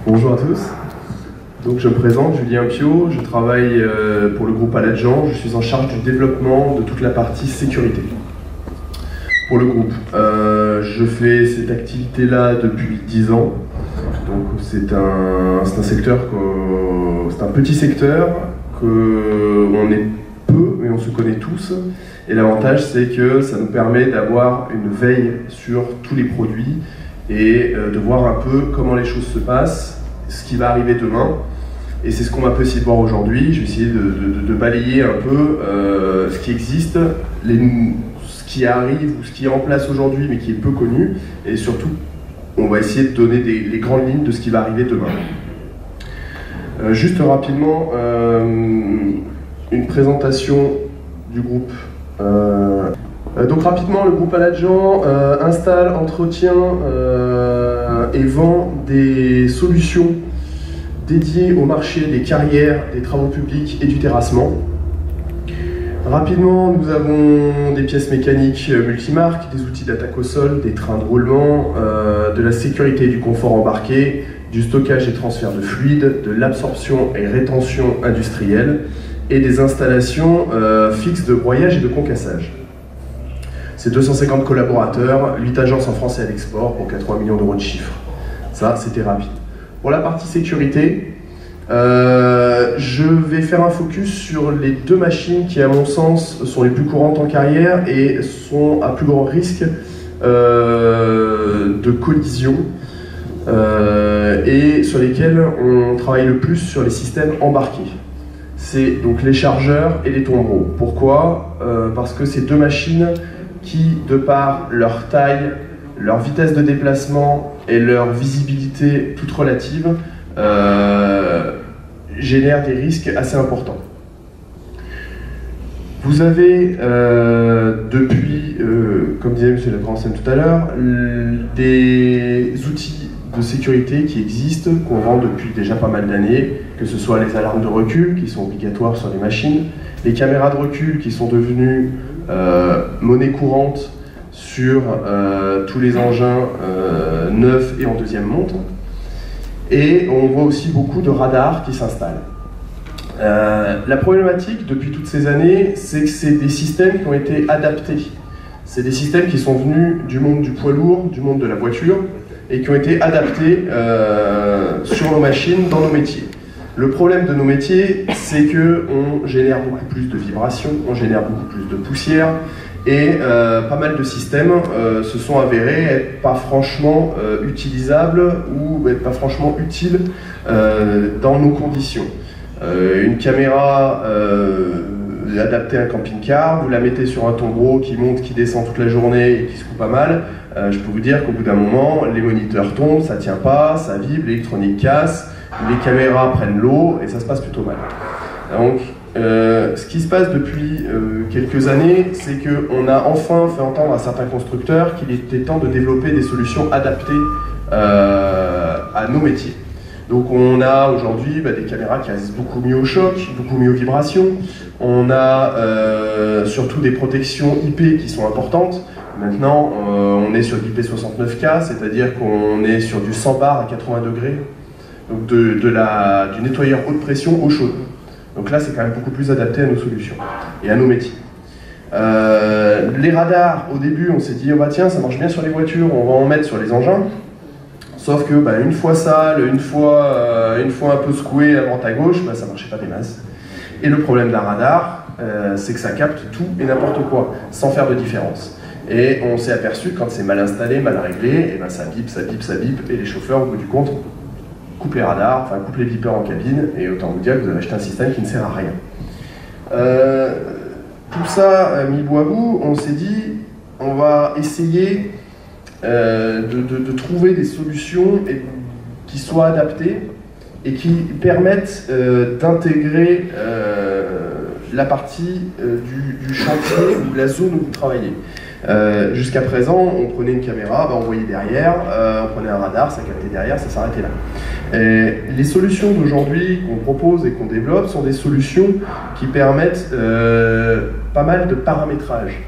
Bonjour à tous. Donc je me présente, Julien Piot, je travaille pour le groupe Aladjan, je suis en charge du développement de toute la partie sécurité pour le groupe. Je fais cette activité-là depuis 10 ans, donc c'est un secteur, c'est un petit secteur, on est peu mais on se connaît tous, et l'avantage c'est que ça nous permet d'avoir une veille sur tous les produits et de voir un peu comment les choses se passent, ce qui va arriver demain. Et c'est ce qu'on va essayer de voir aujourd'hui. Je vais essayer de balayer un peu ce qui existe, ce qui arrive ou ce qui est en place aujourd'hui mais qui est peu connu. Et surtout, on va essayer de donner les grandes lignes de ce qui va arriver demain. Juste rapidement, une présentation du groupe. Donc rapidement, le groupe Aladjan installe, entretient et vend des solutions dédiées au marché des carrières, des travaux publics et du terrassement. Rapidement, nous avons des pièces mécaniques multimarques, des outils d'attaque au sol, des trains de roulement, de la sécurité et du confort embarqué, du stockage et transfert de fluides, de l'absorption et rétention industrielle et des installations fixes de broyage et de concassage. C'est 250 collaborateurs, 8 agences en France et à l'export pour 80 millions d'euros de chiffre. Ça, c'était rapide. Pour la partie sécurité, je vais faire un focus sur les deux machines qui, à mon sens, sont les plus courantes en carrière et sont à plus grand risque de collision et sur lesquelles on travaille le plus sur les systèmes embarqués. C'est donc les chargeurs et les tombereaux. Pourquoi? Parce que ces deux machines qui, de par leur taille, leur vitesse de déplacement et leur visibilité toute relative, génèrent des risques assez importants. Vous avez depuis, comme disait M. Lepransen tout à l'heure, des outils de sécurité qui existent, qu'on vend depuis déjà pas mal d'années, que ce soit les alarmes de recul qui sont obligatoires sur les machines, les caméras de recul qui sont devenues monnaie courante sur tous les engins neufs et en deuxième montre. Et on voit aussi beaucoup de radars qui s'installent. La problématique depuis toutes ces années, c'est que c'est des systèmes qui ont été adaptés. C'est des systèmes qui sont venus du monde du poids lourd, du monde de la voiture, et qui ont été adaptés sur nos machines, dans nos métiers. Le problème de nos métiers, c'est qu'on génère beaucoup plus de vibrations, on génère beaucoup plus de poussière, et pas mal de systèmes se sont avérés être pas franchement utilisables ou être pas franchement utiles dans nos conditions. Une caméra adaptée à un camping-car, vous la mettez sur un tombereau qui monte, qui descend toute la journée et qui se coupe pas mal, je peux vous dire qu'au bout d'un moment, les moniteurs tombent, ça tient pas, ça vibre, l'électronique casse, les caméras prennent l'eau et ça se passe plutôt mal. Donc, ce qui se passe depuis quelques années, c'est qu'on a enfin fait entendre à certains constructeurs qu'il était temps de développer des solutions adaptées à nos métiers. Donc on a aujourd'hui des caméras qui résistent beaucoup mieux au choc, beaucoup mieux aux vibrations. On a surtout des protections IP qui sont importantes. Maintenant, on est sur l'IP69K, c'est-à-dire qu'on est sur du 100 bar à 80 degrés, donc du nettoyeur haute pression eau chaude. Donc là, c'est quand même beaucoup plus adapté à nos solutions et à nos métiers. Les radars, au début, on s'est dit, oh bah tiens, ça marche bien sur les voitures, on va en mettre sur les engins. Sauf que une fois sale, une fois un peu secoué à droite à gauche, ça marchait pas des masses. Et le problème d'un radar, c'est que ça capte tout et n'importe quoi, sans faire de différence. Et on s'est aperçu que quand c'est mal installé, mal réglé, et ça bip, ça bip, ça bip, et les chauffeurs, au bout du compte, coupent les radars, enfin coupent les beepers en cabine, et autant vous dire que vous avez acheté un système qui ne sert à rien. Tout ça mis bout à bout, on s'est dit, on va essayer de trouver des solutions qui soient adaptées et qui permettent d'intégrer la partie du chantier ou de la zone où vous travaillez. Jusqu'à présent, on prenait une caméra, on voyait derrière, on prenait un radar, ça captait derrière, ça s'arrêtait là. Les solutions d'aujourd'hui qu'on propose et qu'on développe sont des solutions qui permettent pas mal de paramétrage.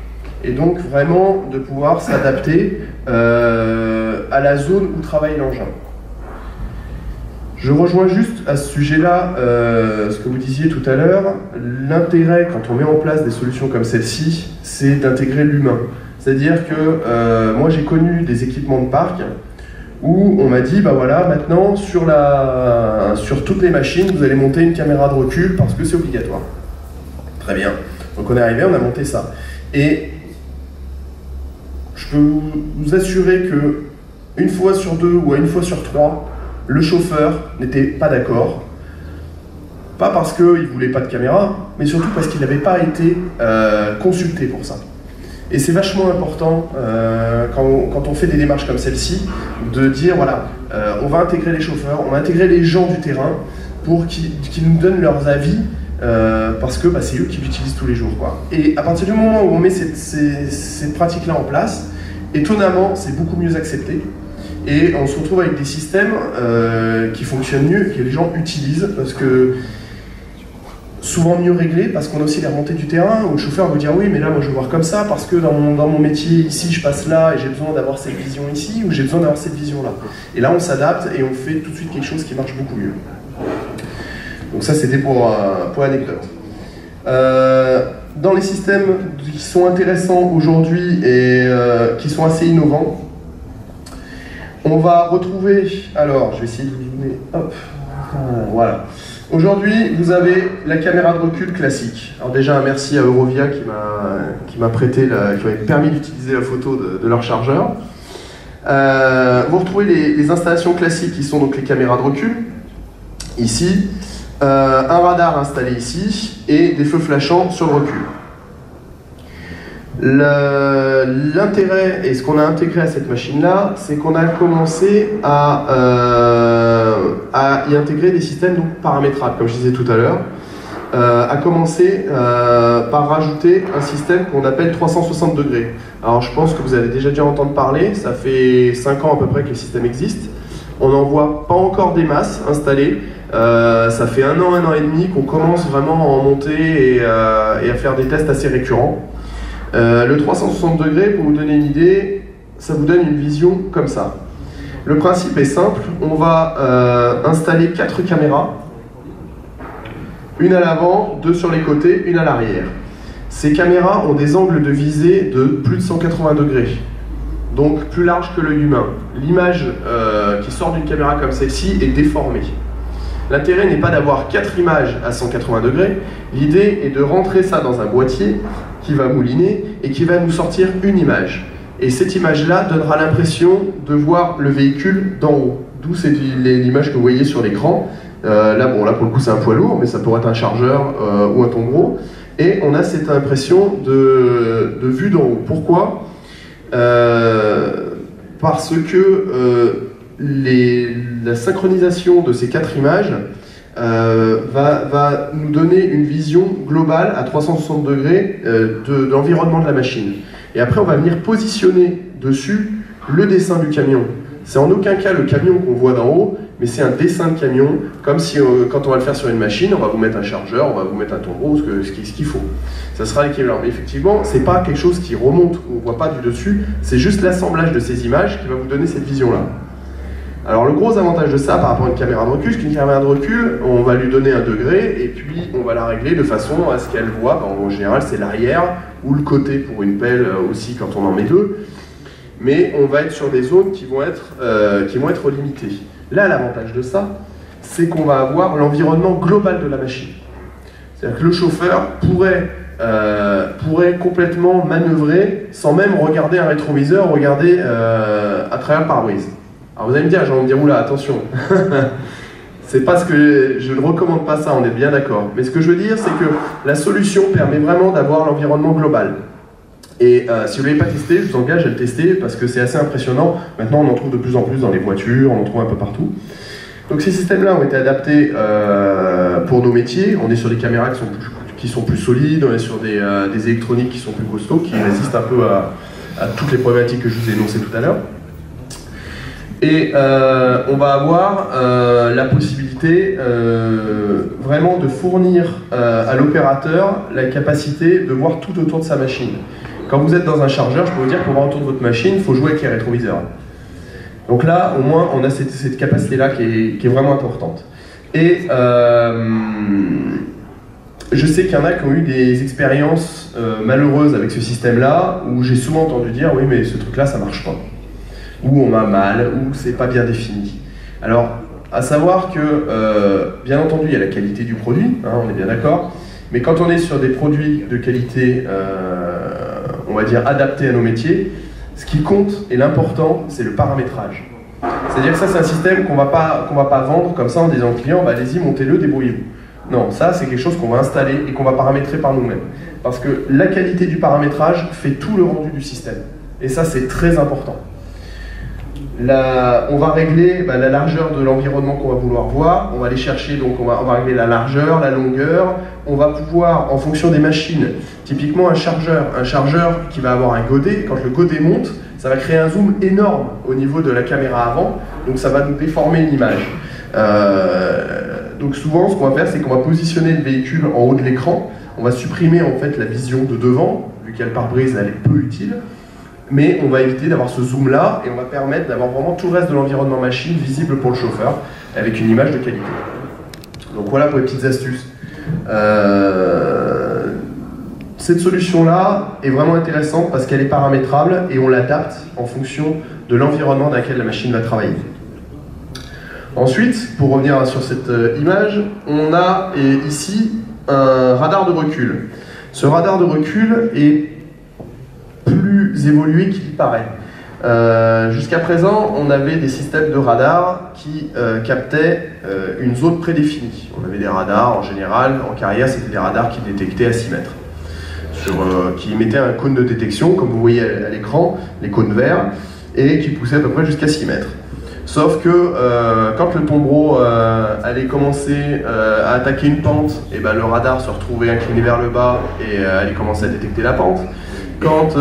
Et donc vraiment de pouvoir s'adapter à la zone où travaille l'engin. Je rejoins juste à ce sujet-là ce que vous disiez tout à l'heure. L'intérêt, quand on met en place des solutions comme celle-ci, c'est d'intégrer l'humain. C'est-à-dire que moi j'ai connu des équipements de parc où on m'a dit, bah voilà, maintenant sur toutes les machines, vous allez monter une caméra de recul parce que c'est obligatoire. Très bien. Donc on est arrivé, on a monté ça. Et je peux vous assurer que une fois sur deux ou une fois sur trois, le chauffeur n'était pas d'accord. Pas parce qu'il ne voulait pas de caméra, mais surtout parce qu'il n'avait pas été consulté pour ça. Et c'est vachement important quand on fait des démarches comme celle-ci, de dire voilà, on va intégrer les chauffeurs, on va intégrer les gens du terrain pour qu'ils nous donnent leurs avis, parce que c'est eux qui l'utilisent tous les jours, quoi. Et à partir du moment où on met cette pratique-là en place, étonnamment, c'est beaucoup mieux accepté. Et on se retrouve avec des systèmes qui fonctionnent mieux, que les gens utilisent, parce que souvent mieux réglés, parce qu'on a aussi les remontées du terrain, où le chauffeur veut dire oui, mais là moi je veux voir comme ça, parce que dans mon métier ici je passe là et j'ai besoin d'avoir cette vision ici, ou j'ai besoin d'avoir cette vision là. Et là on s'adapte et on fait tout de suite quelque chose qui marche beaucoup mieux. Donc ça c'était pour l'anecdote. Dans les systèmes qui sont intéressants aujourd'hui et qui sont assez innovants, on va retrouver, alors je vais essayer de vous donner, hop, voilà. Aujourd'hui, vous avez la caméra de recul classique. Alors déjà, un merci à Eurovia qui m'a permis d'utiliser la photo de leur chargeur. Vous retrouvez les installations classiques qui sont donc les caméras de recul, ici, un radar installé ici et des feux flashants sur le recul. L'intérêt et ce qu'on a intégré à cette machine-là, c'est qu'on a commencé à y intégrer des systèmes donc paramétrables, comme je disais tout à l'heure, à commencer par rajouter un système qu'on appelle 360 degrés. Alors je pense que vous avez déjà dû entendre parler, ça fait 5 ans à peu près que le système existe. On n'en voit pas encore des masses installées, ça fait un an et demi qu'on commence vraiment à en monter et à faire des tests assez récurrents. Le 360 degrés, pour vous donner une idée, ça vous donne une vision comme ça. Le principe est simple, on va installer 4 caméras, une à l'avant, 2 sur les côtés, une à l'arrière. Ces caméras ont des angles de visée de plus de 180 degrés, donc plus large que l'œil humain. L'image qui sort d'une caméra comme celle-ci est déformée. L'intérêt n'est pas d'avoir 4 images à 180 degrés, l'idée est de rentrer ça dans un boîtier qui va mouliner et qui va nous sortir une image. Et cette image-là donnera l'impression de voir le véhicule d'en haut. D'où c'est l'image que vous voyez sur l'écran. Là pour le coup c'est un poids lourd, mais ça pourrait être un chargeur ou un tombereau. Et on a cette impression de vue d'en haut. Pourquoi ? Parce que la synchronisation de ces 4 images va nous donner une vision globale à 360 degrés de l'environnement de la machine. Et après, on va venir positionner dessus le dessin du camion. C'est en aucun cas le camion qu'on voit d'en haut, mais c'est un dessin de camion, comme si quand on va le faire sur une machine, on va vous mettre un chargeur, on va vous mettre un tombereau, ce qu'il faut. Ça sera l'équivalent. Mais effectivement, c'est pas quelque chose qui remonte, on ne voit pas du dessus, c'est juste l'assemblage de ces images qui va vous donner cette vision-là. Alors le gros avantage de ça par rapport à une caméra de recul, c'est qu'une caméra de recul, on va lui donner un degré et puis on va la régler de façon à ce qu'elle voit, en général c'est l'arrière ou le côté pour une pelle aussi quand on en met 2, mais on va être sur des zones qui vont être limitées. Là l'avantage de ça, c'est qu'on va avoir l'environnement global de la machine. C'est-à-dire que le chauffeur pourrait complètement manœuvrer sans même regarder un rétroviseur, regarder à travers le pare-brise. Alors vous allez me dire, oula, attention, c'est pas ce que je ne recommande pas ça, on est bien d'accord. Mais ce que je veux dire, c'est que la solution permet vraiment d'avoir l'environnement global. Et si vous ne l'avez pas testé, je vous engage à le tester parce que c'est assez impressionnant. Maintenant, on en trouve de plus en plus dans les voitures, on en trouve un peu partout. Donc ces systèmes-là ont été adaptés pour nos métiers. On est sur des caméras qui sont plus solides, on est sur des électroniques qui sont plus costauds, qui résistent un peu à toutes les problématiques que je vous ai énoncées tout à l'heure. Et on va avoir la possibilité vraiment de fournir à l'opérateur la capacité de voir tout autour de sa machine. Quand vous êtes dans un chargeur, je peux vous dire que pour voir autour de votre machine, il faut jouer avec les rétroviseurs. Donc là, au moins, on a cette capacité-là qui est vraiment importante. Et je sais qu'il y en a qui ont eu des expériences malheureuses avec ce système-là, où j'ai souvent entendu dire « oui, mais ce truc-là, ça marche pas », ou « on m'a mal », ou « c'est pas bien défini ». Alors, à savoir que, bien entendu, il y a la qualité du produit, hein, on est bien d'accord, mais quand on est sur des produits de qualité, on va dire, adaptés à nos métiers, ce qui compte et l'important, c'est le paramétrage. C'est-à-dire que ça, c'est un système qu'on va pas vendre comme ça en disant au client, bah, allez-y, montez-le, débrouillez-vous. Non, ça, c'est quelque chose qu'on va installer et qu'on va paramétrer par nous-mêmes. Parce que la qualité du paramétrage fait tout le rendu du système. Et ça, c'est très important. On va régler la largeur de l'environnement qu'on va vouloir voir. On va aller chercher, donc on va régler la largeur, la longueur. On va pouvoir, en fonction des machines, typiquement un chargeur qui va avoir un godet, quand le godet monte, ça va créer un zoom énorme au niveau de la caméra avant, donc ça va nous déformer l'image. Donc souvent, ce qu'on va faire, c'est qu'on va positionner le véhicule en haut de l'écran. On va supprimer en fait la vision de devant, vu qu'il y a le pare-brise, elle est peu utile. Mais on va éviter d'avoir ce zoom-là et on va permettre d'avoir vraiment tout le reste de l'environnement machine visible pour le chauffeur, avec une image de qualité. Donc voilà pour les petites astuces. Cette solution-là est vraiment intéressante parce qu'elle est paramétrable et on l'adapte en fonction de l'environnement dans lequel la machine va travailler. Ensuite, pour revenir sur cette image, on a ici un radar de recul. Ce radar de recul est plus évolué qu'il paraît. Jusqu'à présent, on avait des systèmes de radars qui captaient une zone prédéfinie. On avait des radars, en général, en carrière, c'était des radars qui détectaient à 6 mètres. Qui émettaient un cône de détection, comme vous voyez à l'écran, les cônes verts, et qui poussaient à peu près jusqu'à 6 mètres. Sauf que quand le tombereau allait commencer à attaquer une pente, et ben, le radar se retrouvait incliné vers le bas et allait commencer à détecter la pente. Quand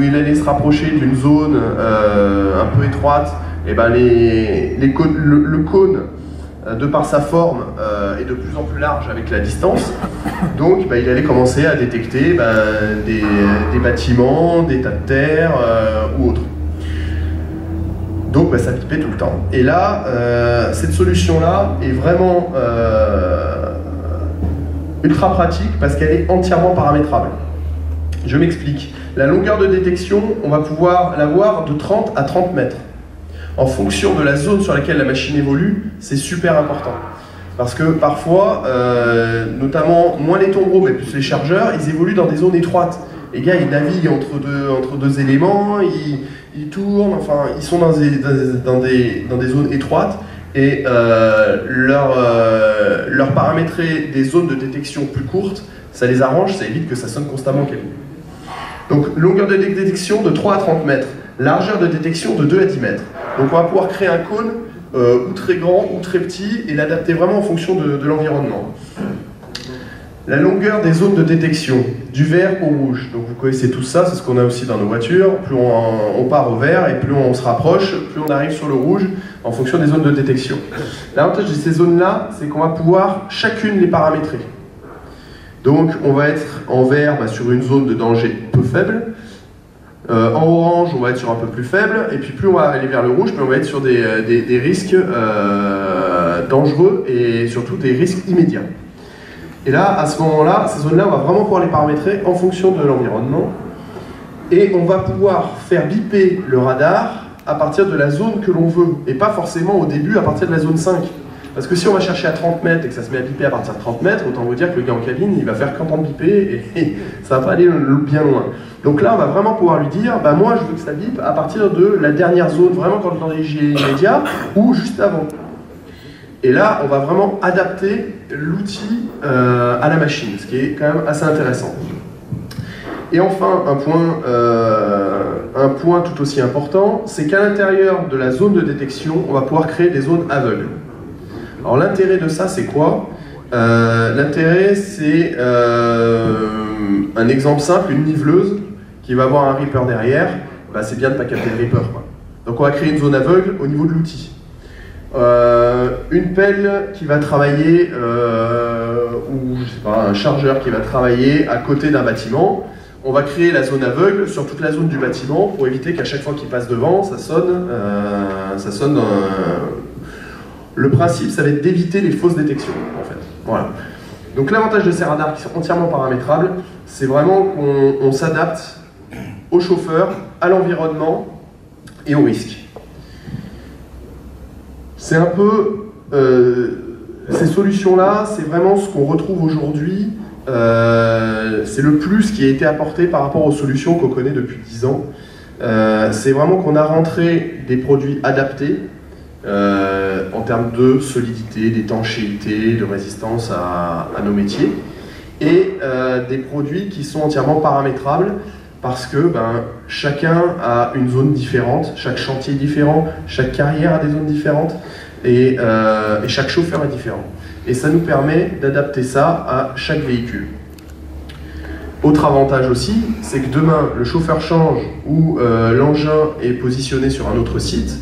il allait se rapprocher d'une zone un peu étroite, et ben, le cône, de par sa forme, est de plus en plus large avec la distance. Donc il allait commencer à détecter des bâtiments, des tas de terre ou autres. Donc ça pipait tout le temps. Et là, cette solution-là est vraiment ultra pratique parce qu'elle est entièrement paramétrable. Je m'explique. La longueur de détection, on va pouvoir l'avoir de 30 à 30 mètres. En fonction de la zone sur laquelle la machine évolue, c'est super important. Parce que parfois, notamment, moins les tombereaux, mais plus les chargeurs, ils évoluent dans des zones étroites. Les gars, ils naviguent entre deux éléments, ils tournent, enfin, ils sont dans des zones étroites, et leur paramétrer des zones de détection plus courtes, ça les arrange, ça évite que ça sonne constamment au cabine. Donc, longueur de détection de 3 à 30 mètres, largeur de détection de 2 à 10 mètres. Donc on va pouvoir créer un cône ou très grand ou très petit et l'adapter vraiment en fonction de l'environnement. La longueur des zones de détection, du vert au rouge. Donc vous connaissez tout ça, c'est ce qu'on a aussi dans nos voitures. Plus on part au vert et plus on se rapproche, plus on arrive sur le rouge en fonction des zones de détection. L'avantage de ces zones-là, c'est qu'on va pouvoir chacune les paramétrer. Donc on va être en vert sur une zone de danger peu faible. En orange, on va être sur un peu plus faible, et puis plus on va aller vers le rouge, plus on va être sur des risques dangereux et surtout des risques immédiats. Et là, à ce moment-là, ces zones-là, on va vraiment pouvoir les paramétrer en fonction de l'environnement. Et on va pouvoir faire biper le radar à partir de la zone que l'on veut, et pas forcément au début à partir de la zone 5. Parce que si on va chercher à 30 mètres et que ça se met à biper à partir de 30 mètres, autant vous dire que le gars en cabine, il va faire qu'entendre biper et ça va pas aller bien loin. Donc là, on va vraiment pouvoir lui dire, moi je veux que ça bipe à partir de la dernière zone, vraiment quand le danger est immédiat, ou juste avant. Et là, on va vraiment adapter l'outil à la machine, ce qui est quand même assez intéressant. Et enfin, un point tout aussi important, c'est qu'à l'intérieur de la zone de détection, on va pouvoir créer des zones aveugles. Alors l'intérêt de ça, c'est quoi? L'intérêt, c'est un exemple simple, une niveleuse qui va avoir un ripper derrière. C'est bien de ne pas capter le ripper, quoi. Donc on va créer une zone aveugle au niveau de l'outil. Une pelle qui va travailler, ou je sais pas, un chargeur qui va travailler à côté d'un bâtiment. On va créer la zone aveugle sur toute la zone du bâtiment pour éviter qu'à chaque fois qu'il passe devant, ça sonne. Le principe, ça va être d'éviter les fausses détections, en fait. Voilà. Donc l'avantage de ces radars qui sont entièrement paramétrables, c'est vraiment qu'on s'adapte au chauffeur, à l'environnement et au risque. C'est un peu... ces solutions-là, c'est vraiment ce qu'on retrouve aujourd'hui. C'est le plus qui a été apporté par rapport aux solutions qu'on connaît depuis 10 ans. C'est vraiment qu'on a rentré des produits adaptés en termes de solidité, d'étanchéité, de résistance à nos métiers, et des produits qui sont entièrement paramétrables parce que chacun a une zone différente, chaque chantier est différent, chaque carrière a des zones différentes, et chaque chauffeur est différent. Et ça nous permet d'adapter ça à chaque véhicule. Autre avantage aussi, c'est que demain, le chauffeur change ou l'engin est positionné sur un autre site,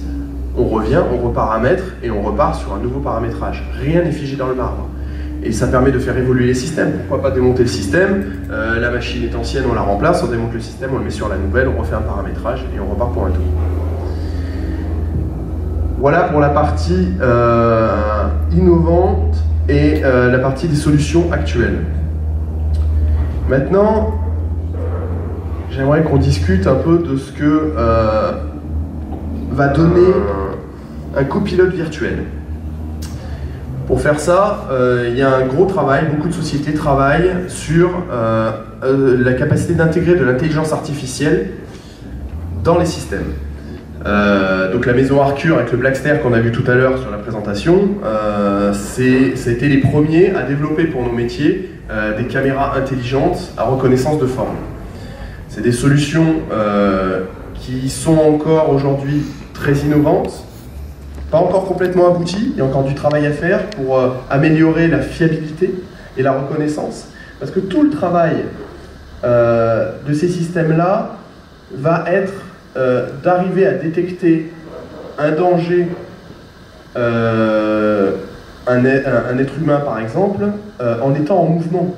on revient, on reparamètre et on repart sur un nouveau paramétrage. Rien n'est figé dans le marbre. Et ça permet de faire évoluer les systèmes. Pourquoi pas démonter le système, la machine est ancienne, on la remplace, on démonte le système, on le met sur la nouvelle, on refait un paramétrage et on repart pour un tour. Voilà pour la partie innovante et la partie des solutions actuelles. Maintenant, j'aimerais qu'on discute un peu de ce que va donner un copilote virtuel. Pour faire ça, il y a un gros travail, beaucoup de sociétés travaillent sur la capacité d'intégrer de l'intelligence artificielle dans les systèmes. Donc la maison Arcure avec le Blackster qu'on a vu tout à l'heure sur la présentation, ça a été les premiers à développer pour nos métiers des caméras intelligentes à reconnaissance de forme. C'est des solutions qui sont encore aujourd'hui très innovantes, pas encore complètement abouties, il y a encore du travail à faire pour améliorer la fiabilité et la reconnaissance, parce que tout le travail de ces systèmes-là va être d'arriver à détecter un danger, un être humain par exemple, en étant en mouvement.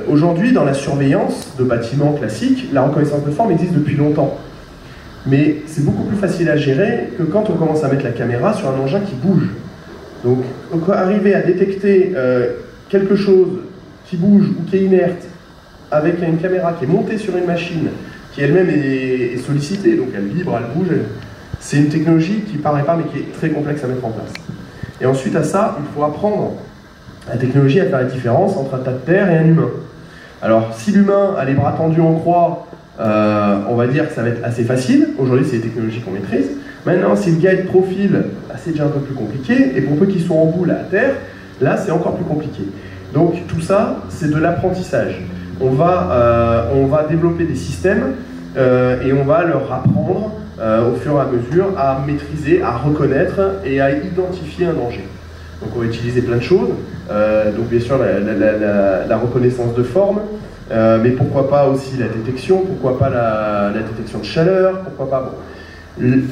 Aujourd'hui, dans la surveillance de bâtiments classiques, la reconnaissance de forme existe depuis longtemps. Mais c'est beaucoup plus facile à gérer que quand on commence à mettre la caméra sur un engin qui bouge. Donc, arriver à détecter quelque chose qui bouge ou qui est inerte avec une caméra qui est montée sur une machine, qui elle-même est sollicitée, donc elle vibre, elle bouge, c'est une technologie qui paraît pas mais qui est très complexe à mettre en place. Et ensuite à ça, il faut apprendre la technologie à faire la différence entre un tas de terre et un humain. Alors si l'humain a les bras tendus en croix, on va dire que ça va être assez facile. Aujourd'hui c'est des technologies qu'on maîtrise. Maintenant si le gars est de profil, c'est déjà un peu plus compliqué, et pour peu qu'il soit en boule à terre, là c'est encore plus compliqué. Donc tout ça, c'est de l'apprentissage. On va développer des systèmes et on va leur apprendre au fur et à mesure à maîtriser, à reconnaître et à identifier un danger. Donc on va utiliser plein de choses, donc bien sûr la reconnaissance de forme, mais pourquoi pas aussi la détection, pourquoi pas la détection de chaleur, pourquoi pas... Bon.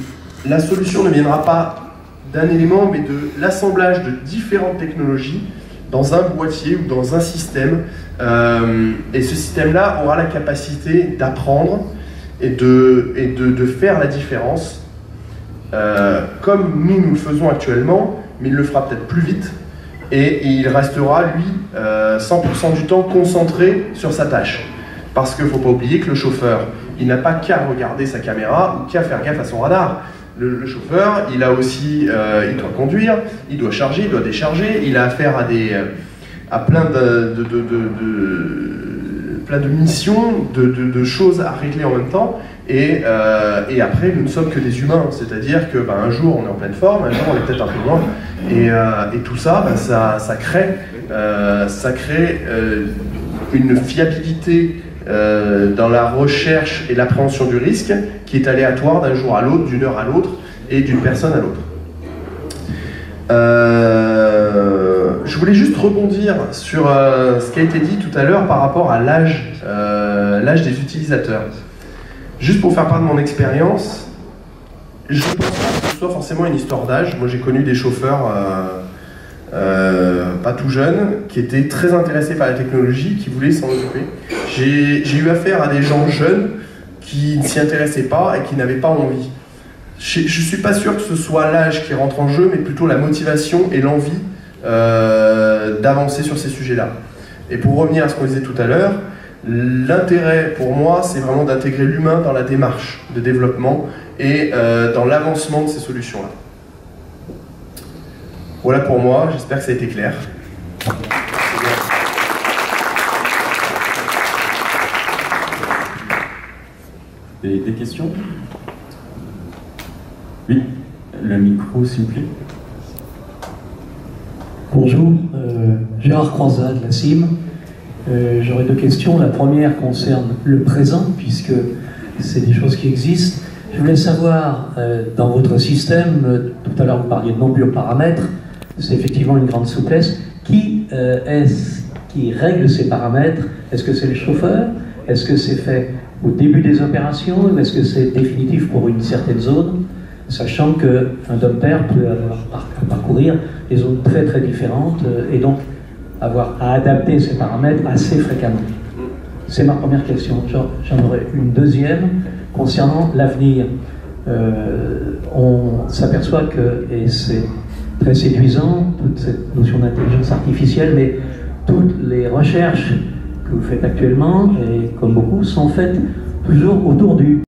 La solution ne viendra pas d'un élément, mais de l'assemblage de différentes technologies dans un boîtier ou dans un système, et ce système-là aura la capacité d'apprendre et de faire la différence, comme nous le faisons actuellement, mais il le fera peut-être plus vite, et il restera, lui, 100% du temps concentré sur sa tâche. Parce qu'il ne faut pas oublier que le chauffeur, il n'a pas qu'à regarder sa caméra ou qu'à faire gaffe à son radar. Le chauffeur, il a aussi, il doit conduire, il doit charger, il doit décharger, il a affaire à plein de missions, de choses à régler en même temps, et après nous ne sommes que des humains, c'est-à-dire que un jour on est en pleine forme, un jour on est peut-être un peu moins, et tout ça, ça crée une fiabilité dans la recherche et l'appréhension du risque qui est aléatoire d'un jour à l'autre, d'une heure à l'autre et d'une personne à l'autre. Je voulais juste rebondir sur ce qui a été dit tout à l'heure par rapport à l'âge des utilisateurs. Juste pour faire part de mon expérience, je ne pense pas que ce soit forcément une histoire d'âge. Moi j'ai connu des chauffeurs pas tout jeunes qui étaient très intéressés par la technologie, qui voulaient s'en occuper. J'ai eu affaire à des gens jeunes qui ne s'y intéressaient pas et qui n'avaient pas envie. Je ne suis pas sûr que ce soit l'âge qui rentre en jeu, mais plutôt la motivation et l'envie d'avancer sur ces sujets-là. Et pour revenir à ce qu'on disait tout à l'heure, l'intérêt pour moi, c'est vraiment d'intégrer l'humain dans la démarche de développement et dans l'avancement de ces solutions-là. Voilà pour moi, j'espère que ça a été clair. Des questions? Oui, le micro s'il vous plaît. Bonjour, Gérard Croizat de la CIM. J'aurais deux questions. La première concerne le présent, puisque c'est des choses qui existent. Je voulais savoir, dans votre système, tout à l'heure vous parliez de non-bioparamètres, c'est effectivement une grande souplesse. Qui est-ce qui règle ces paramètres? Est-ce que c'est le chauffeur? Est-ce que c'est fait au début des opérations? Ou est-ce que c'est définitif pour une certaine zone? Sachant qu'un dompteur peut avoir à parcourir des zones très très différentes et donc avoir à adapter ces paramètres assez fréquemment. C'est ma première question. J'en aurais une deuxième concernant l'avenir. On s'aperçoit que, et c'est très séduisant, toute cette notion d'intelligence artificielle, mais toutes les recherches que vous faites actuellement, et comme beaucoup, sont faites toujours autour du